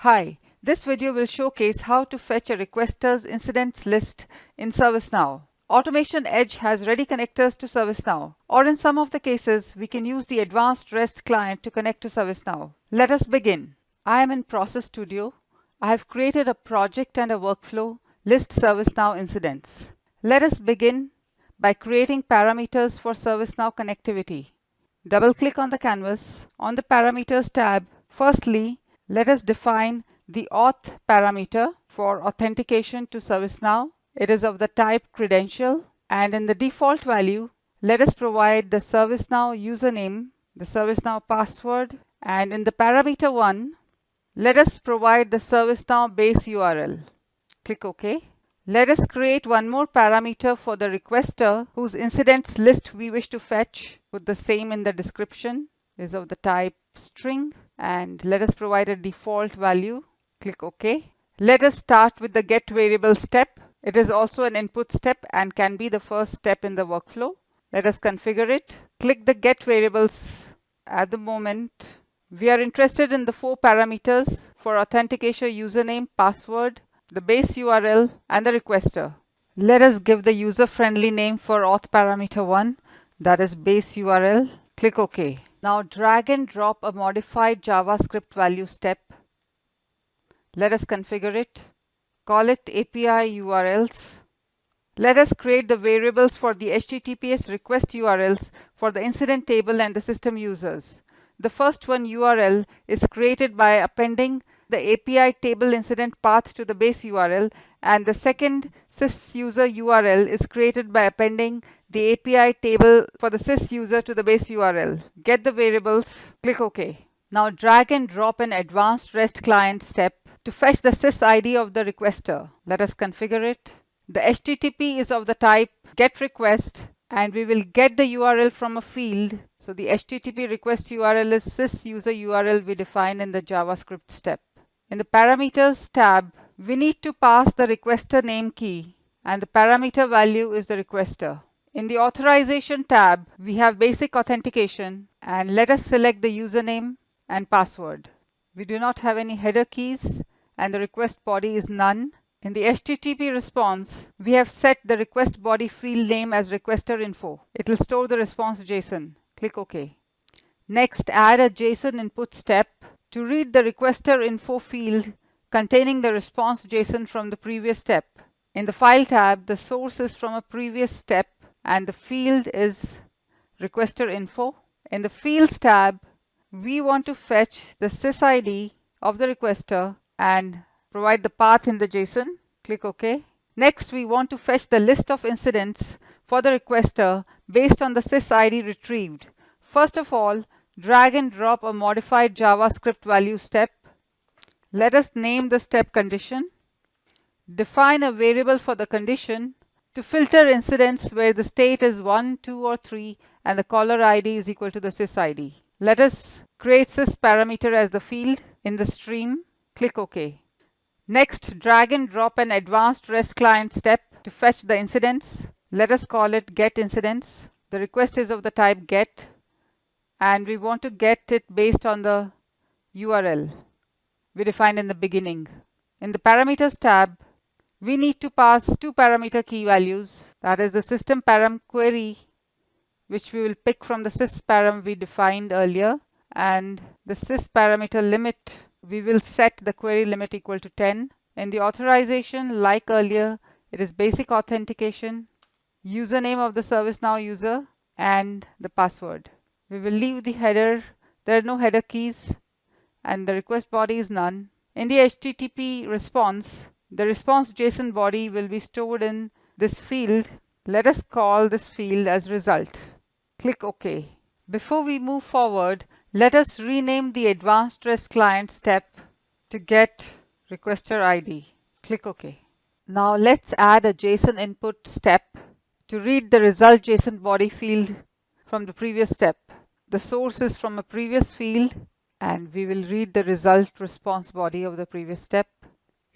Hi, this video will showcase how to fetch a requester's incidents list in ServiceNow. AutomationEdge has ready connectors to ServiceNow, or in some of the cases, we can use the advanced REST client to connect to ServiceNow. Let us begin. I am in Process Studio. I have created a project and a workflow, list ServiceNow incidents. Let us begin by creating parameters for ServiceNow connectivity. Double-click on the canvas. On the Parameters tab, firstly, let us define the auth parameter for authentication to ServiceNow. It is of the type credential, and in the default value, let us provide the ServiceNow username, the ServiceNow password, and in the parameter 1, let us provide the ServiceNow base URL. Click OK. Let us create one more parameter for the requester whose incidents list we wish to fetch. Put the same in the description. It is of the type string, and let us provide a default value. Click OK. Let us start with the get variable step. It is also an input step and can be the first step in the workflow. Let us configure it. Click the get variables. At the moment, we are interested in the 4 parameters for authentication: username, password, the base URL, and the requester. Let us give the user-friendly name for auth parameter 1, that is base URL. Click OK. Now drag and drop a modified JavaScript value step. Let us configure it. Call it API URLs. Let us create the variables for the HTTPS request URLs for the incident table and the system users. The first one, URL, is created by appending the API table incident path to the base URL, and the second sys user URL is created by appending the API table for the sys user to the base URL. Get the variables. Click OK. Now drag and drop an advanced REST client step to fetch the sys ID of the requester. Let us configure it. The HTTP is of the type getRequest, and we will get the URL from a field. So the HTTP request URL is sys user URL we defined in the JavaScript step. In the Parameters tab, we need to pass the requester name key, and the parameter value is the requester. In the Authorization tab, we have basic authentication, and let us select the username and password. We do not have any header keys, and the request body is none. In the HTTP response, we have set the request body field name as requester info. It will store the response JSON. Click OK. Next, add a JSON input step to read the requester info field containing the response JSON from the previous step. In the File tab, the source is from a previous step and the field is requester info. In the Fields tab, we want to fetch the sys of the requester and provide the path in the JSON. Click OK. Next, we want to fetch the list of incidents for the requester based on the sys ID retrieved. First of all, drag and drop a modified JavaScript value step. Let us name the step condition. Define a variable for the condition to filter incidents where the state is 1, 2, or 3 and the caller ID is equal to the sys ID. Let us create sys parameter as the field in the stream. Click OK. Next, drag and drop an advanced REST client step to fetch the incidents. Let us call it get incidents. The request is of the type get, and we want to get it based on the URL we defined in the beginning. In the Parameters tab, we need to pass 2 parameter key values, that is the system param query, which we will pick from the sys param we defined earlier, and the sys parameter limit, we will set the query limit equal to 10. In the authorization, like earlier, it is basic authentication, username of the ServiceNow user, and the password. We will leave the header. There are no header keys, and the request body is none. In the HTTP response, the response JSON body will be stored in this field. Let us call this field as result. Click OK. Before we move forward, let us rename the advanced REST client step to get requester ID. Click OK. Now let's add a JSON input step to read the result JSON body field from the previous step. The source is from a previous field, and we will read the result response body of the previous step.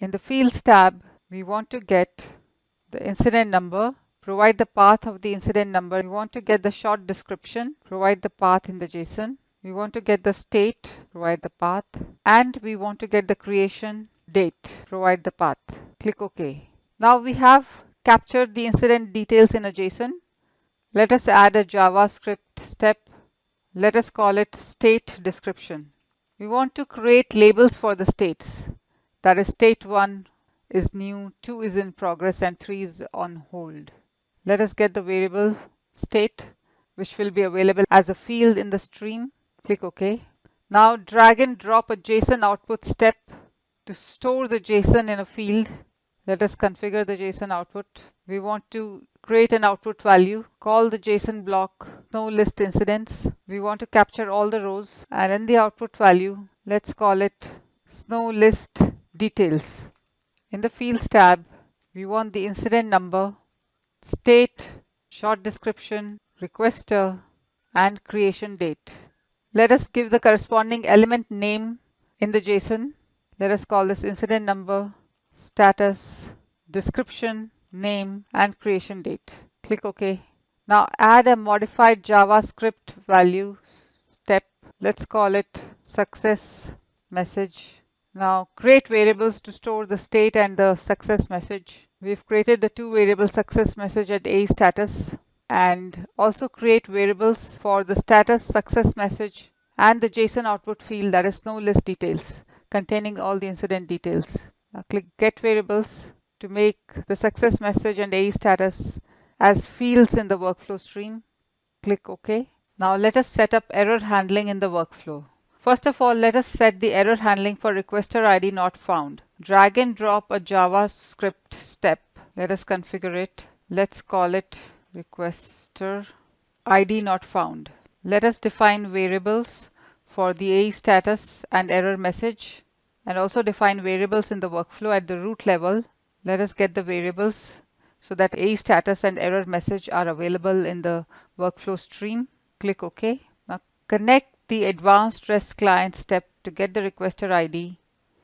In the Fields tab, we want to get the incident number, provide the path of the incident number. We want to get the short description, provide the path in the JSON. We want to get the state, provide the path, and we want to get the creation date, provide the path. Click OK. Now we have captured the incident details in a JSON. Let us add a JavaScript step. Let us call it state description. We want to create labels for the states. That is, state 1 is new, 2 is in progress, and 3 is on hold. Let us get the variable state, which will be available as a field in the stream. Click OK. Now drag and drop a JSON output step to store the JSON in a field. Let us configure the JSON output. We want to create an output value. Call the JSON block ServiceNow List Incidents. We want to capture all the rows, and in the output value, let's call it ServiceNow List Details. In the Fields tab, we want the incident number, state, short description, requester, and creation date. Let us give the corresponding element name in the JSON. Let us call this incident number, status, description, name, and creation date. Click OK. Now add a modified JavaScript value step. Let's call it success message. Now create variables to store the state and the success message. We've created the two variables success message and A status, and also create variables for the status, success message, and the JSON output field, that is ServiceNow List Details, containing all the incident details. Now click Get Variables to make the success message and A status as fields in the workflow stream. Click OK. Now let us set up error handling in the workflow. First of all, let us set the error handling for requester ID not found. Drag and drop a JavaScript step. Let us configure it. Let's call it requester ID not found. Let us define variables for the A status and error message, and also define variables in the workflow at the root level. Let us get the variables so that A status and error message are available in the workflow stream. Click OK. Now connect the advanced REST client step to get the requester ID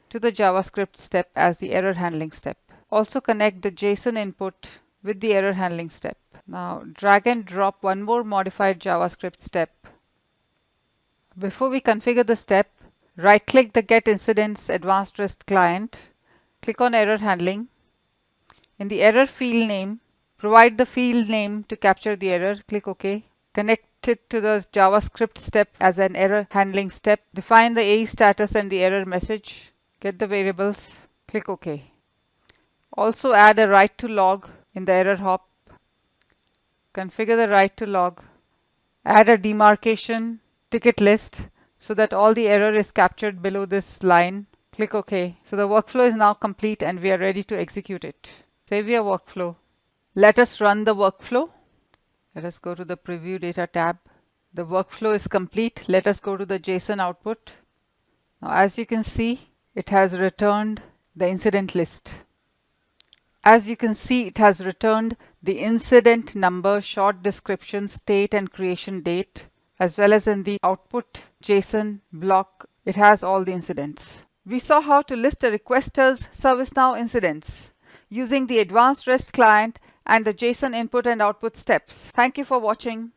to the JavaScript step as the error handling step. Also connect the JSON input with the error handling step. Now drag and drop one more modified JavaScript step. Before we configure the step, right-click the Get Incidents Advanced REST client. Click on Error Handling. In the error field name, provide the field name to capture the error. Click OK. Connect it to the JavaScript step as an error handling step. Define the A status and the error message. Get the variables. Click OK. Also add a write to log in the error hop. Configure the write to log. Add a demarcation ticket list so that all the error is captured below this line. Click OK. So the workflow is now complete and we are ready to execute it. Save your workflow. Let us run the workflow. Let us go to the Preview Data tab. The workflow is complete. Let us go to the JSON output. Now as you can see, it has returned the incident list. As you can see, it has returned the incident number, short description, state, and creation date, as well as in the output JSON block, it has all the incidents. We saw how to list a requester's ServiceNow incidents using the advanced REST client and the JSON input and output steps. Thank you for watching.